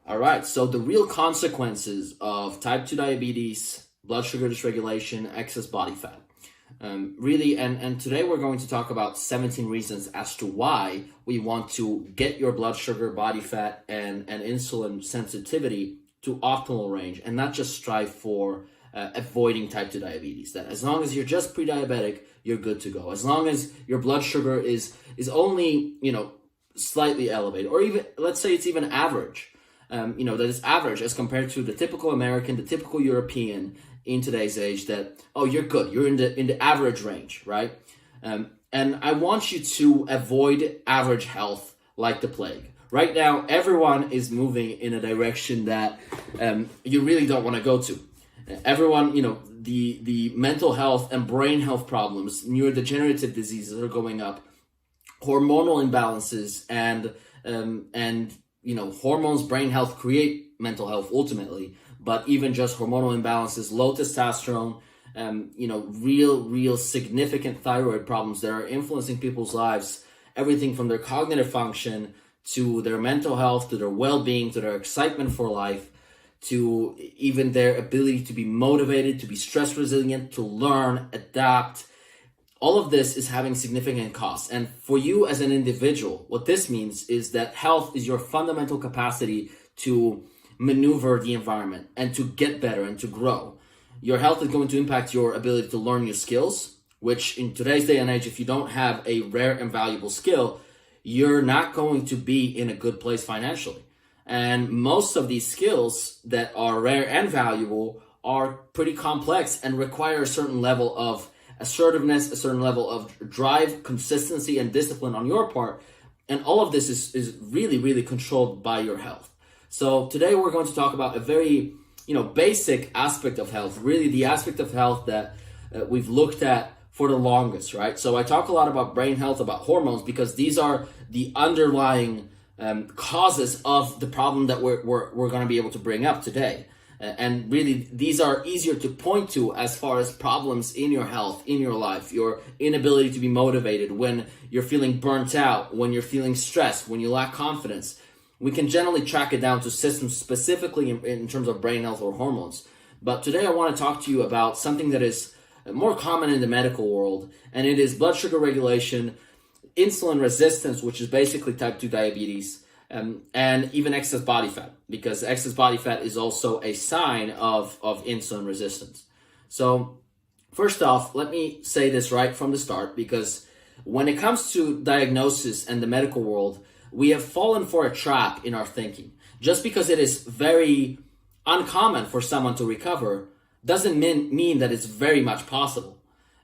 All right, so the real consequences of type 2 diabetes, blood sugar dysregulation, excess body fat. Really, and today we're going to talk about 17 reasons as to why we want to get your blood sugar, body fat, and insulin sensitivity to optimal range and not just strive for avoiding type 2 diabetes. That as long as you're just pre-diabetic, you're good to go. As long as your blood sugar is only, slightly elevated, or even, let's say it's even average, that is average as compared to the typical American, the typical European in today's age, that, oh, you're good. You're in the average range, right? And I want you to avoid average health like the plague. Right now, everyone is moving in a direction that you really don't want to go to. Everyone, the mental health and brain health problems, neurodegenerative diseases are going up, hormonal imbalances, and hormones, brain health create mental health ultimately, but even just hormonal imbalances, low testosterone, real significant thyroid problems that are influencing people's lives, everything from their cognitive function to their mental health, to their well-being, to their excitement for life, to even their ability to be motivated, to be stress resilient, to learn, adapt. All of this is having significant costs. And for you as an individual, what this means is that health is your fundamental capacity to maneuver the environment and to get better and to grow. Your health is going to impact your ability to learn your skills, which in today's day and age, if you don't have a rare and valuable skill, you're not going to be in a good place financially. And most of these skills that are rare and valuable are pretty complex and require a certain level of assertiveness, a certain level of drive, consistency, and discipline on your part. And all of this is really, really controlled by your health. So today we're going to talk about a very, basic aspect of health, really the aspect of health that we've looked at for the longest, right? So I talk a lot about brain health, about hormones, because these are the underlying causes of the problem that we're going to be able to bring up today. And really, these are easier to point to as far as problems in your health, in your life, your inability to be motivated, when you're feeling burnt out, when you're feeling stressed, when you lack confidence. We can generally track it down to systems specifically in terms of brain health or hormones. But today I want to talk to you about something that is more common in the medical world, and it is blood sugar regulation, insulin resistance, which is basically type 2 diabetes, and even excess body fat, because excess body fat is also a sign of insulin resistance. So first off, let me say this right from the start, because when it comes to diagnosis and the medical world, we have fallen for a trap in our thinking. Just because it is very uncommon for someone to recover doesn't mean that it's very much possible.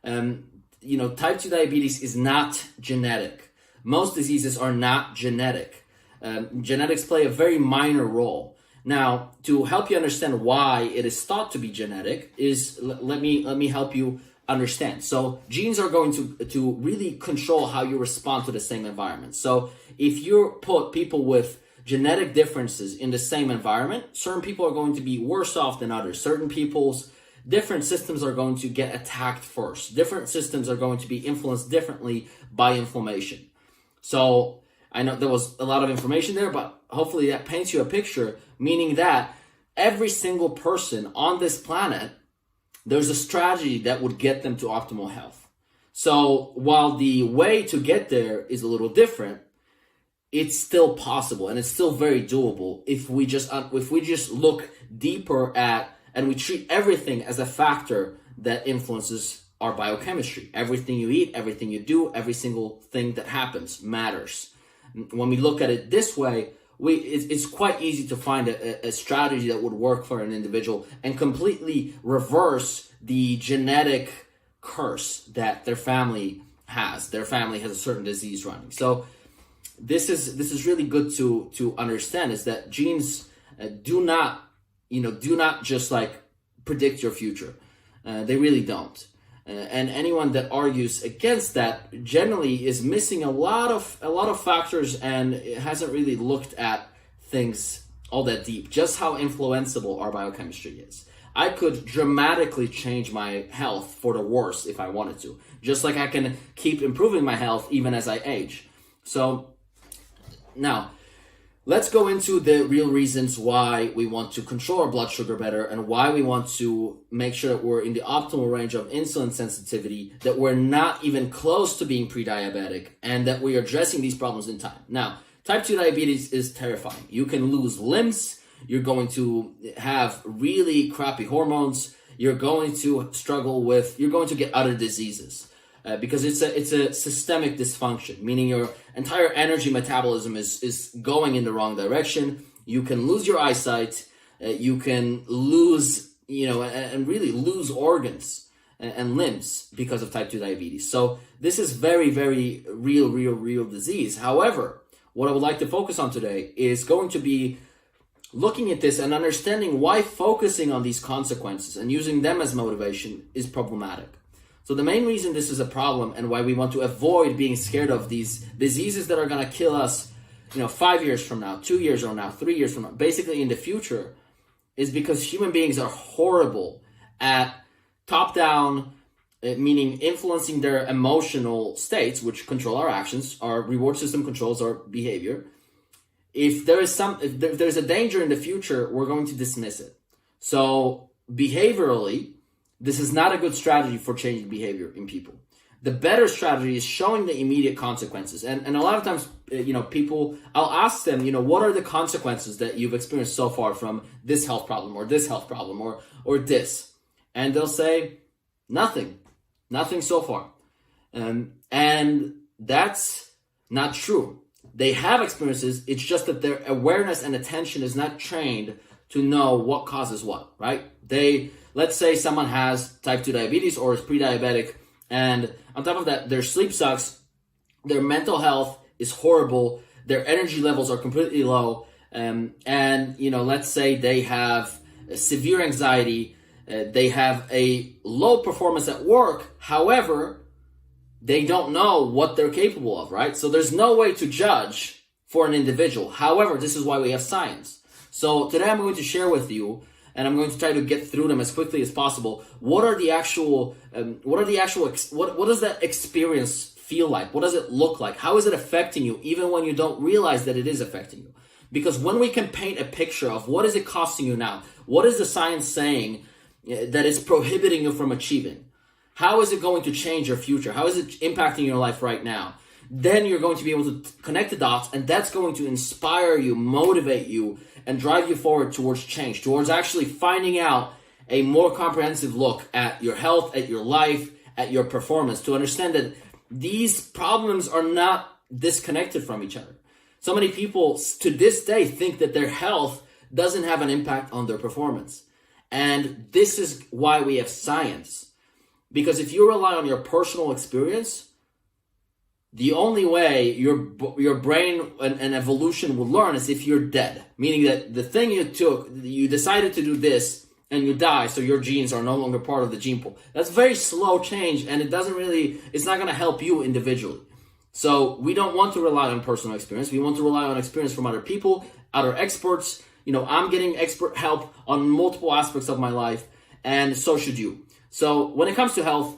Type 2 diabetes is not genetic. Most diseases are not genetic. Genetics play a very minor role. Now, to help you understand why it is thought to be genetic, let me help you understand. So genes are going to really control how you respond to the same environment. So if you put people with genetic differences in the same environment, certain people are going to be worse off than others. Certain people's different systems are going to get attacked first. Different systems are going to be influenced differently by inflammation. So I know there was a lot of information there, but hopefully that paints you a picture, meaning that every single person on this planet, there's a strategy that would get them to optimal health. So while the way to get there is a little different, it's still possible and it's still very doable if we just look deeper at and we treat everything as a factor that influences our biochemistry. Everything you eat, everything you do, every single thing that happens matters. When we look at it this way, it's quite easy to find a strategy that would work for an individual and completely reverse the genetic curse that their family has. Their family has a certain disease running. So this is really good to understand, is that genes do not just like predict your future. They really don't. And anyone that argues against that generally is missing a lot of factors and hasn't really looked at things all that deep, just how influenceable our biochemistry is. I could dramatically change my health for the worse if I wanted to, just like I can keep improving my health even as I age. So now let's go into the real reasons why we want to control our blood sugar better and why we want to make sure that we're in the optimal range of insulin sensitivity, that we're not even close to being pre-diabetic, and that we are addressing these problems in time. Now, type 2 diabetes is terrifying. You can lose limbs. You're going to have really crappy hormones. You're going to you're going to get other diseases. Because it's a systemic dysfunction, meaning your entire energy metabolism is going in the wrong direction. You can lose your eyesight, you can lose, and really lose organs and limbs because of type 2 diabetes. So this is very, very real disease. However, what I would like to focus on today is going to be looking at this and understanding why focusing on these consequences and using them as motivation is problematic. So the main reason this is a problem and why we want to avoid being scared of these diseases that are going to kill us, 5 years from now, 2 years from now, 3 years from now, basically in the future, is because human beings are horrible at top-down, meaning influencing their emotional states, which control our actions. Our reward system controls our behavior. If there's a danger in the future, we're going to dismiss it. So behaviorally, this is not a good strategy for changing behavior in people. The better strategy is showing the immediate consequences. And a lot of times, people, I'll ask them, what are the consequences that you've experienced so far from this health problem or this health problem or this? And they'll say, nothing so far. And that's not true. They have experiences. It's just that their awareness and attention is not trained to know what causes what, right? Let's say someone has type 2 diabetes or is pre-diabetic, and on top of that, their sleep sucks, their mental health is horrible, their energy levels are completely low, and let's say they have severe anxiety, they have a low performance at work. However, they don't know what they're capable of, right? So there's no way to judge for an individual. However, this is why we have science. So today I'm going to share with you, and I'm going to try to get through them as quickly as possible. What does that experience feel like? What does it look like? How is it affecting you, even when you don't realize that it is affecting you? Because when we can paint a picture of what is it costing you now, what is the science saying that is prohibiting you from achieving? How is it going to change your future? How is it impacting your life right now? Then you're going to be able to connect the dots, and that's going to inspire you, motivate you, and drive you forward towards change, towards actually finding out a more comprehensive look at your health, at your life, at your performance, to understand that these problems are not disconnected from each other. So many people to this day think that their health doesn't have an impact on their performance. And this is why we have science. Because if you rely on your personal experience, the only way your brain and evolution will learn is if you're dead. Meaning that the thing you decided to do this and you die, so your genes are no longer part of the gene pool. That's very slow change, and it's not going to help you individually. So we don't want to rely on personal experience. We want to rely on experience from other people, other experts. I'm getting expert help on multiple aspects of my life, and so should you. So when it comes to health,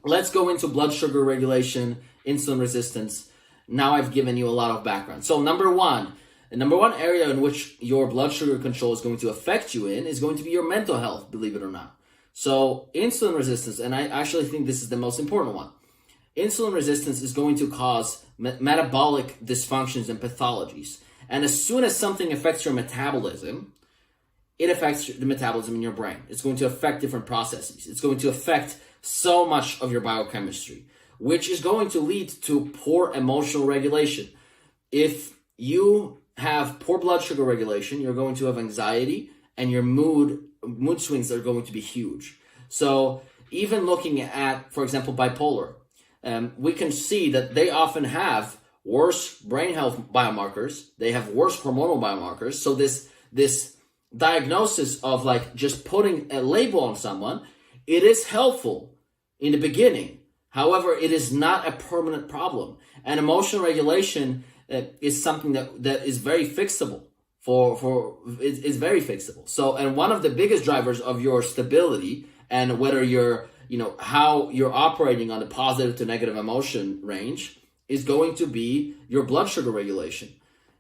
let's go into blood sugar regulation, insulin resistance. Now I've given you a lot of background. So number one area in which your blood sugar control is going to affect you is going to be your mental health, believe it or not. So insulin resistance, and I actually think this is the most important one. Insulin resistance is going to cause metabolic dysfunctions and pathologies. And as soon as something affects your metabolism, it affects the metabolism in your brain. It's going to affect different processes. It's going to affect so much of your biochemistry, which is going to lead to poor emotional regulation. If you have poor blood sugar regulation, you're going to have anxiety, and your mood swings are going to be huge. So even looking at, for example, bipolar, we can see that they often have worse brain health biomarkers. They have worse hormonal biomarkers. So this diagnosis of like just putting a label on someone, it is helpful in the beginning. However, it is not a permanent problem. And emotional regulation is something that is very fixable. It's very fixable. So, and one of the biggest drivers of your stability and whether you're, how you're operating on the positive to negative emotion range is going to be your blood sugar regulation.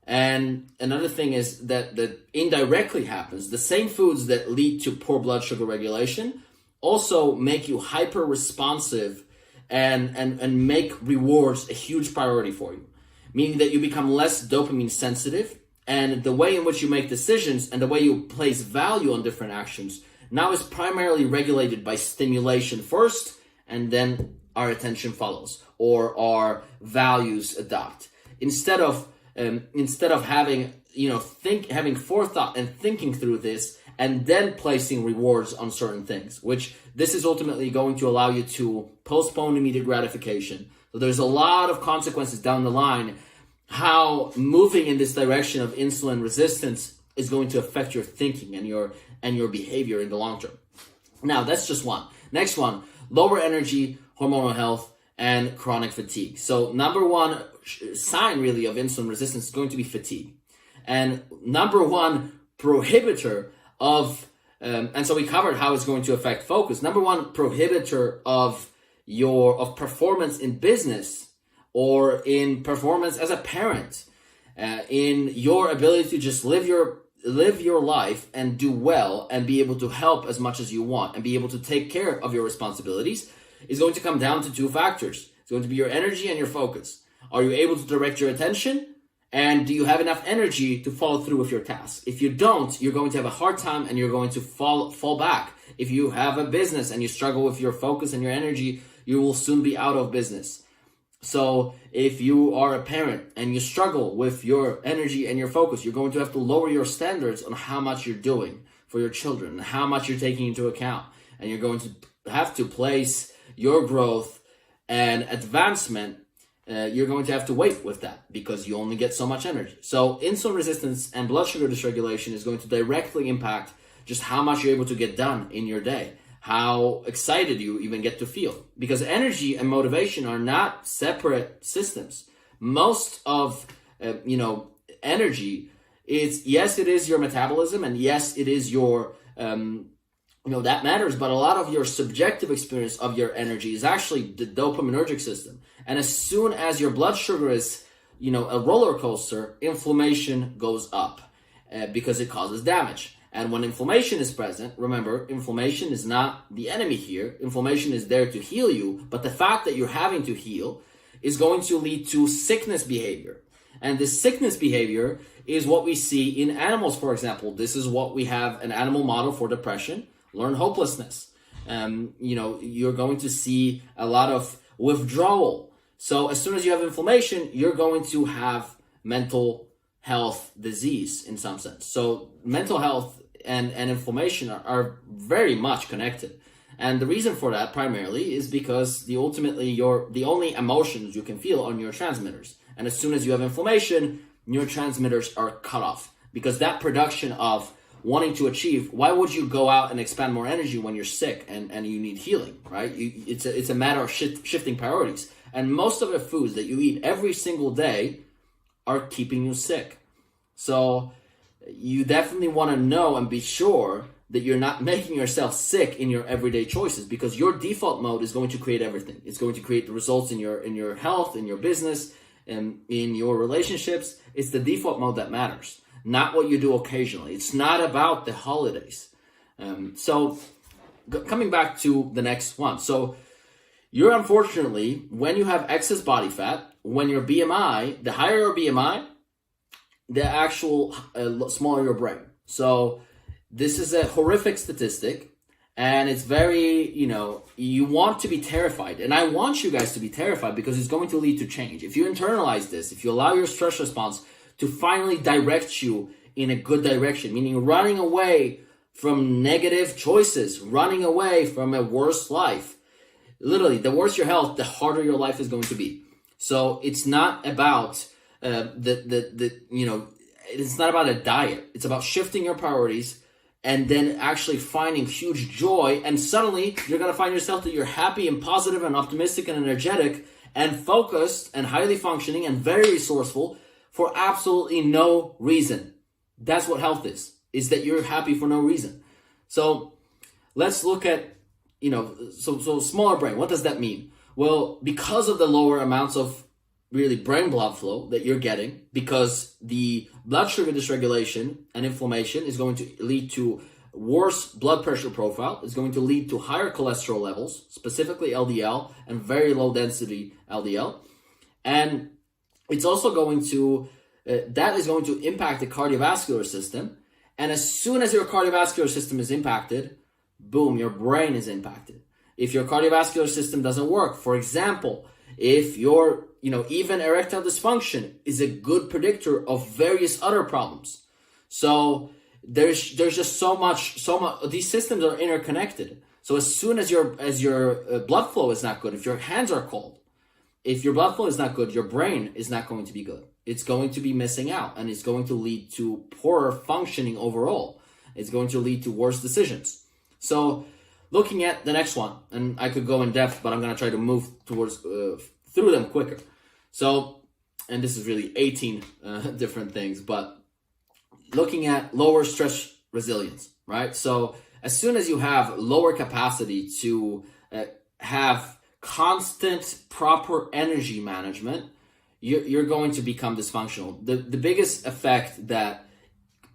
And another thing is that indirectly happens. The same foods that lead to poor blood sugar regulation also make you hyper responsive and make rewards a huge priority for you, meaning that you become less dopamine sensitive, and the way in which you make decisions and the way you place value on different actions now is primarily regulated by stimulation first, and then our attention follows, or our values adopt. Instead of having having forethought and thinking through this, and then placing rewards on certain things, which this is ultimately going to allow you to postpone immediate gratification. So there's a lot of consequences down the line, how moving in this direction of insulin resistance is going to affect your thinking and your behavior in the long term. Now, that's just one. Next one, lower energy, hormonal health, and chronic fatigue. So number one sign really of insulin resistance is going to be fatigue. And number one prohibitor of, and so we covered how it's going to affect focus. Number one prohibitor of performance in business, or in performance as a parent, in your ability to just live your life and do well and be able to help as much as you want and be able to take care of your responsibilities, is going to come down to two factors. It's going to be your energy and your focus. Are you able to direct your attention? And do you have enough energy to follow through with your tasks? If you don't, you're going to have a hard time and you're going to fall back. If you have a business and you struggle with your focus and your energy, you will soon be out of business. So if you are a parent and you struggle with your energy and your focus, you're going to have to lower your standards on how much you're doing for your children and how much you're taking into account. And you're going to have to place your growth and advancement, you're going to have to wait with that because you only get so much energy. So insulin resistance and blood sugar dysregulation is going to directly impact just how much you're able to get done in your day, how excited you even get to feel, because energy and motivation are not separate systems. Most of energy is, yes, it is your metabolism, and yes, it is your that matters, but a lot of your subjective experience of your energy is actually the dopaminergic system. And as soon as your blood sugar is a roller coaster, inflammation goes up because it causes damage. And when inflammation is present, remember, inflammation is not the enemy here. Inflammation is there to heal you, but the fact that you're having to heal is going to lead to sickness behavior. And this sickness behavior is what we see in animals, for example. This is what we have an animal model for depression. Learn hopelessness. You're going to see a lot of withdrawal. So as soon as you have inflammation, you're going to have mental health disease in some sense. So mental health and inflammation are very much connected. And the reason for that primarily is because the only emotions you can feel are neurotransmitters. And as soon as you have inflammation, neurotransmitters are cut off, because that production of wanting to achieve, why would you go out and expand more energy when you're sick and you need healing, right? It's a matter of shifting priorities. And most of the foods that you eat every single day are keeping you sick. So you definitely want to know and be sure that you're not making yourself sick in your everyday choices, because your default mode is going to create everything. It's going to create the results in your health, in your business, and in your relationships. It's the default mode that matters, not what you do occasionally. It's not about the holidays. Coming back to the next one. So you're unfortunately, when you have excess body fat, when your BMI, the higher your BMI, the actual smaller your brain. So this is a horrific statistic, and it's very, you want to be terrified. And I want you guys to be terrified because it's going to lead to change. If you internalize this, if you allow your stress response to finally direct you in a good direction, meaning running away from negative choices, running away from a worse life. Literally, the worse your health, the harder your life is going to be. So it's not about it's not about a diet. It's about shifting your priorities and then actually finding huge joy. And suddenly you're going to find yourself that you're happy and positive and optimistic and energetic and focused and highly functioning and very resourceful for absolutely no reason. That's what health is that you're happy for no reason. So let's look at, so smaller brain. What does that mean? Well, because of the lower amounts of really brain blood flow that you're getting, because the blood sugar dysregulation and inflammation is going to lead to worse blood pressure profile. It's going to lead to higher cholesterol levels, specifically LDL and very low density LDL. And it's also going to, that is going to impact the cardiovascular system. And as soon as your cardiovascular system is impacted, boom, your brain is impacted. If your cardiovascular system doesn't work, for example, if your, even erectile dysfunction is a good predictor of various other problems. So there's just so much, these systems are interconnected. So as soon as your blood flow is not good, if your hands are cold, if your blood flow is not good, your brain is not going to be good. It's going to be missing out, and it's going to lead to poorer functioning overall. It's going to lead to worse decisions. So looking at the next one, and I could go in depth, but I'm going to try to move towards through them quicker. So, and this is really 18 different things, but looking at lower stress resilience, right? So as soon as you have lower capacity to have constant, proper energy management, you're going to become dysfunctional. The biggest effect that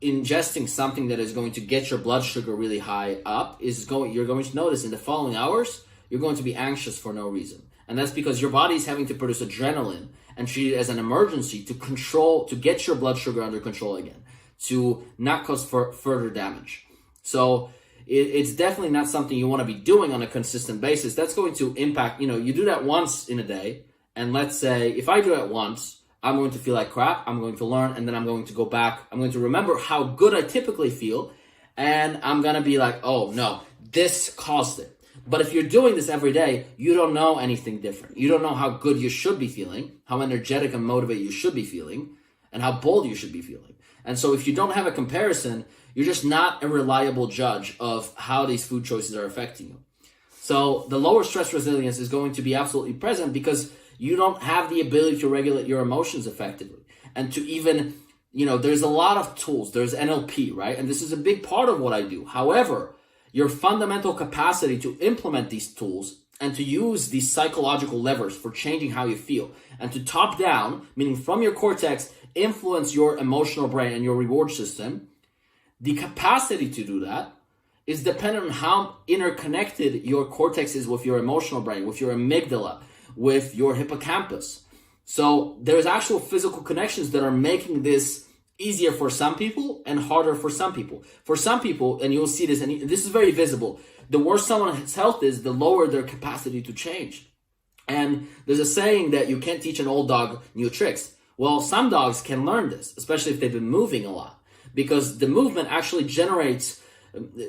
ingesting something that is going to get your blood sugar really high up you're going to notice in the following hours, you're going to be anxious for no reason. And that's because your body is having to produce adrenaline and treat it as an emergency to get your blood sugar under control again, to not cause further damage. So it's definitely not something you want to be doing on a consistent basis. That's going to impact, you do that once in a day. And let's say if I do it once, I'm going to feel like crap. I'm going to learn, and then I'm going to go back. I'm going to remember how good I typically feel. And I'm going to be like, oh no, this caused it. But if you're doing this every day, you don't know anything different. You don't know how good you should be feeling, how energetic and motivated you should be feeling, and how bold you should be feeling. And so if you don't have a comparison, you're just not a reliable judge of how these food choices are affecting you. So the lower stress resilience is going to be absolutely present because you don't have the ability to regulate your emotions effectively. And to even, there's a lot of tools. There's NLP, right? And this is a big part of what I do. However, your fundamental capacity to implement these tools and to use these psychological levers for changing how you feel, and to top down, meaning from your cortex, influence your emotional brain and your reward system, the capacity to do that is dependent on how interconnected your cortex is with your emotional brain, with your amygdala, with your hippocampus. So there's actual physical connections that are making this easier for some people and harder for some people. For some people, and you'll see this, and this is very visible, the worse someone's health is, the lower their capacity to change. And there's a saying that you can't teach an old dog new tricks. Well, some dogs can learn this, especially if they've been moving a lot, because the movement actually generates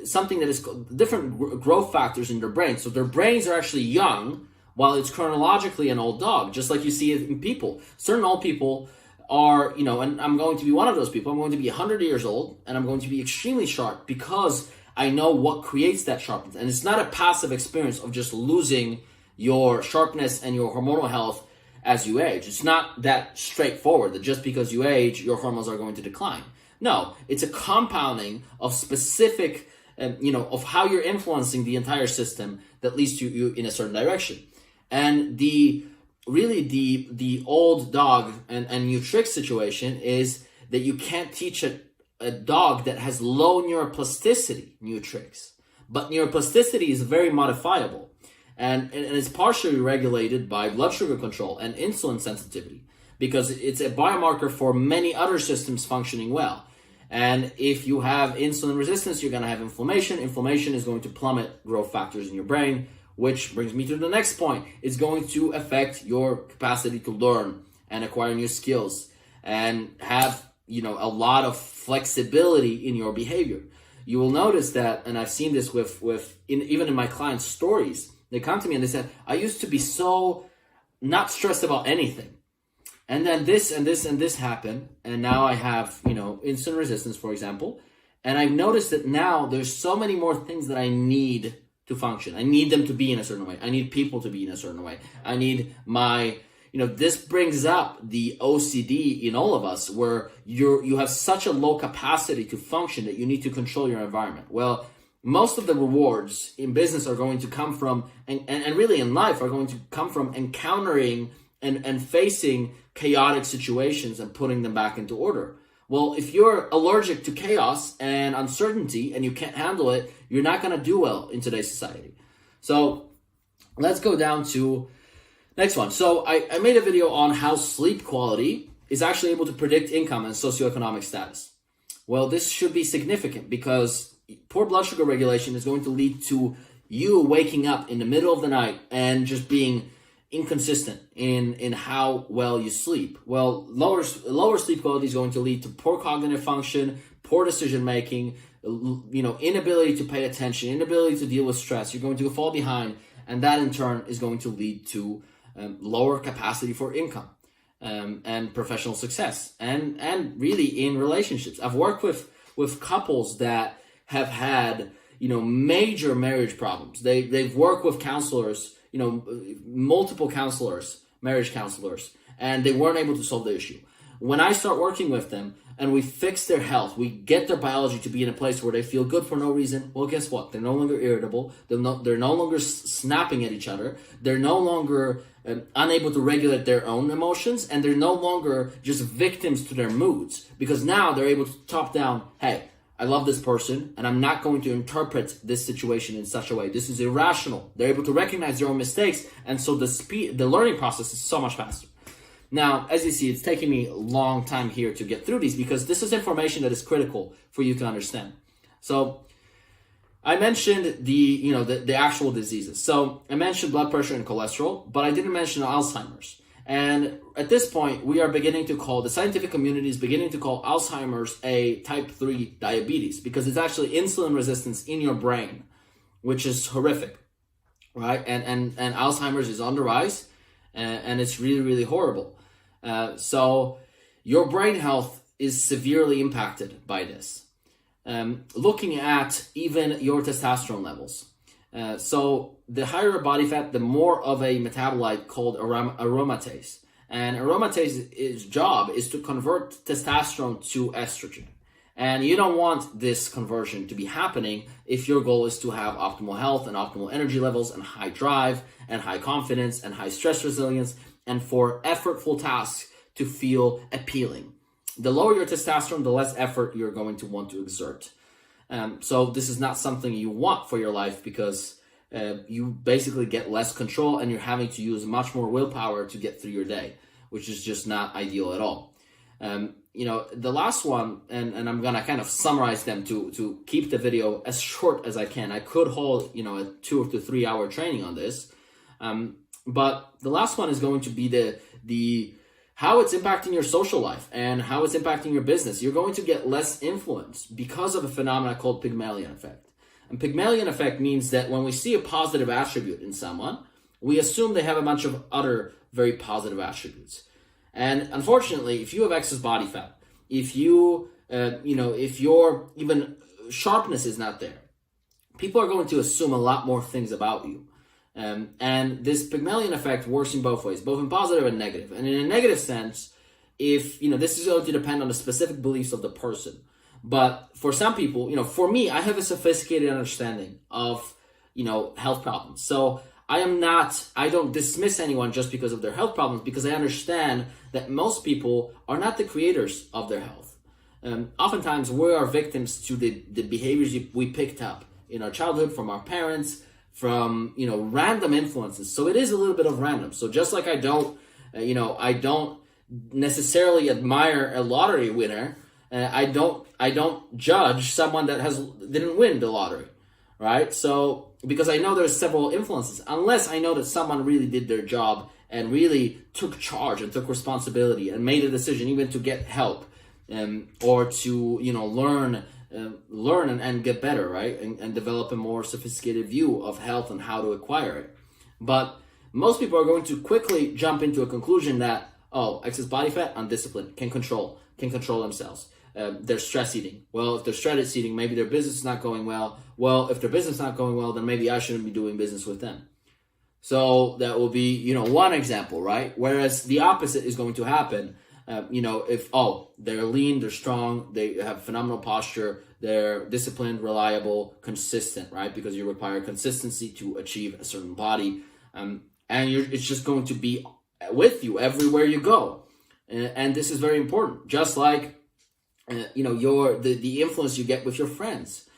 something that is different growth factors in their brain. So their brains are actually young, while it's chronologically an old dog, just like you see it in people. Certain old people are, and I'm going to be one of those people. I'm going to be 100 years old, and I'm going to be extremely sharp because I know what creates that sharpness. And it's not a passive experience of just losing your sharpness and your hormonal health as you age. It's not that straightforward that just because you age, your hormones are going to decline. No, it's a compounding of specific, of how you're influencing the entire system that leads to you in a certain direction. And the old dog and new trick situation is that you can't teach a dog that has low neuroplasticity new tricks. But neuroplasticity is very modifiable. And it's partially regulated by blood sugar control and insulin sensitivity, because it's a biomarker for many other systems functioning well. And if you have insulin resistance, you're going to have inflammation. Inflammation is going to plummet growth factors in your brain, which brings me to the next point. It's going to affect your capacity to learn and acquire new skills and have, a lot of flexibility in your behavior. You will notice that, and I've seen this even in my clients' stories. They come to me and they said, I used to be so not stressed about anything. And then this and this and this happened. And now I have, insulin resistance, for example. And I've noticed that now there's so many more things that I need to function. I need them to be in a certain way. I need people to be in a certain way. I need this brings up the OCD in all of us, where you have such a low capacity to function that you need to control your environment. Well, most of the rewards in business are going to come from, and really in life, are going to come from encountering and facing chaotic situations and putting them back into order. Well, if you're allergic to chaos and uncertainty and you can't handle it, you're not going to do well in today's society. So let's go down to next one. So I made a video on how sleep quality is actually able to predict income and socioeconomic status. Well, this should be significant because poor blood sugar regulation is going to lead to you waking up in the middle of the night and just being inconsistent in how well you sleep. Well, lower sleep quality is going to lead to poor cognitive function, poor decision making, inability to pay attention, inability to deal with stress. You're going to fall behind, and that in turn is going to lead to lower capacity for income and professional success, and really in relationships. I've worked with couples that have had major marriage problems. They've worked with counselors, multiple counselors, marriage counselors, and they weren't able to solve the issue. When I start working with them and we fix their health, we get their biology to be in a place where they feel good for no reason. Well, guess what? They're no longer irritable. They're no longer snapping at each other. They're no longer unable to regulate their own emotions, and they're no longer just victims to their moods, because now they're able to top down, hey, I love this person, and I'm not going to interpret this situation in such a way. This is irrational. They're able to recognize their own mistakes, and so the learning process is so much faster. Now, as you see, it's taking me a long time here to get through these because this is information that is critical for you to understand. So I mentioned the actual diseases. So I mentioned blood pressure and cholesterol, but I didn't mention Alzheimer's. And at this point, the scientific community is beginning to call Alzheimer's a type 3 diabetes because it's actually insulin resistance in your brain, which is horrific, right? And Alzheimer's is on the rise, and it's really, really horrible. So your brain health is severely impacted by this. Looking at even your testosterone levels. So the higher your body fat, the more of a metabolite called aromatase. And aromatase's job is to convert testosterone to estrogen. And you don't want this conversion to be happening if your goal is to have optimal health and optimal energy levels and high drive and high confidence and high stress resilience and for effortful tasks to feel appealing. The lower your testosterone, the less effort you're going to want to exert. So this is not something you want for your life because you basically get less control and you're having to use much more willpower to get through your day, which is just not ideal at all. The last one, and I'm gonna kind of summarize them to keep the video as short as I can. I could hold, a 2 to 3 hour training on this. But the last one is going to be the how it's impacting your social life and how it's impacting your business. You're going to get less influence because of a phenomenon called Pygmalion effect. And Pygmalion effect means that when we see a positive attribute in someone, we assume they have a bunch of other very positive attributes. And unfortunately, if you have excess body fat, if you, if your even sharpness is not there, people are going to assume a lot more things about you. And this Pygmalion effect works in both ways, both in positive and negative. And in a negative sense, if, this is going to depend on the specific beliefs of the person. But for some people, for me, I have a sophisticated understanding of, health problems. So I don't dismiss anyone just because of their health problems, because I understand that most people are not the creators of their health. Oftentimes we are victims to the behaviors we picked up in our childhood from our parents, from, random influences. So it is a little bit of random. So just like I don't necessarily admire a lottery winner, I don't judge someone that didn't win the lottery, right? So because I know there's several influences, unless I know that someone really did their job and really took charge and took responsibility and made a decision even to get help, or to learn and get better, right? And develop a more sophisticated view of health and how to acquire it. But most people are going to quickly jump into a conclusion that, excess body fat, undisciplined, can control themselves. They're stress eating. Well, if they're stress eating, maybe their business is not going well. Well, if their business is not going well, then maybe I shouldn't be doing business with them. So that will be, one example, right? Whereas the opposite is going to happen. If they're lean, they're strong, they have phenomenal posture, they're disciplined, reliable, consistent, right? Because you require consistency to achieve a certain body, and it's just going to be with you everywhere you go. And this is very important. Just like, the influence you get with your friends.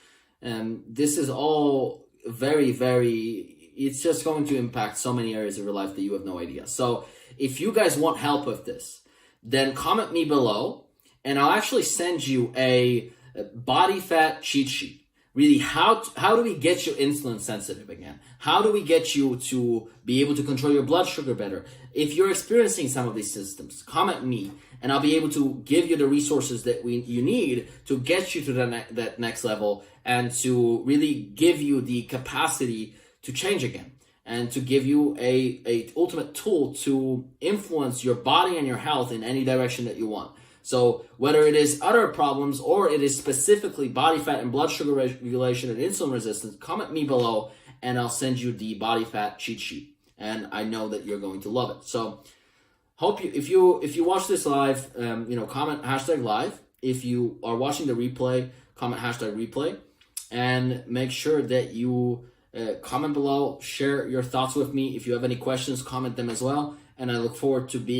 This is all very, very, it's just going to impact so many areas of your life that you have no idea. So if you guys want help with this, then comment me below, and I'll actually send you a body fat cheat sheet. Really, how do we get you insulin sensitive again? How do we get you to be able to control your blood sugar better? If you're experiencing some of these symptoms, comment me, and I'll be able to give you the resources that you need to get you to that next level, and to really give you the capacity to change again, and to give you a ultimate tool to influence your body and your health in any direction that you want. So whether it is other problems or it is specifically body fat and blood sugar regulation and insulin resistance, comment me below and I'll send you the body fat cheat sheet. And I know that you're going to love it. So hope you, if you watch this live, comment #live. If you are watching the replay, comment #replay, and make sure that you comment below, share your thoughts with me. If you have any questions, comment them as well. And I look forward to being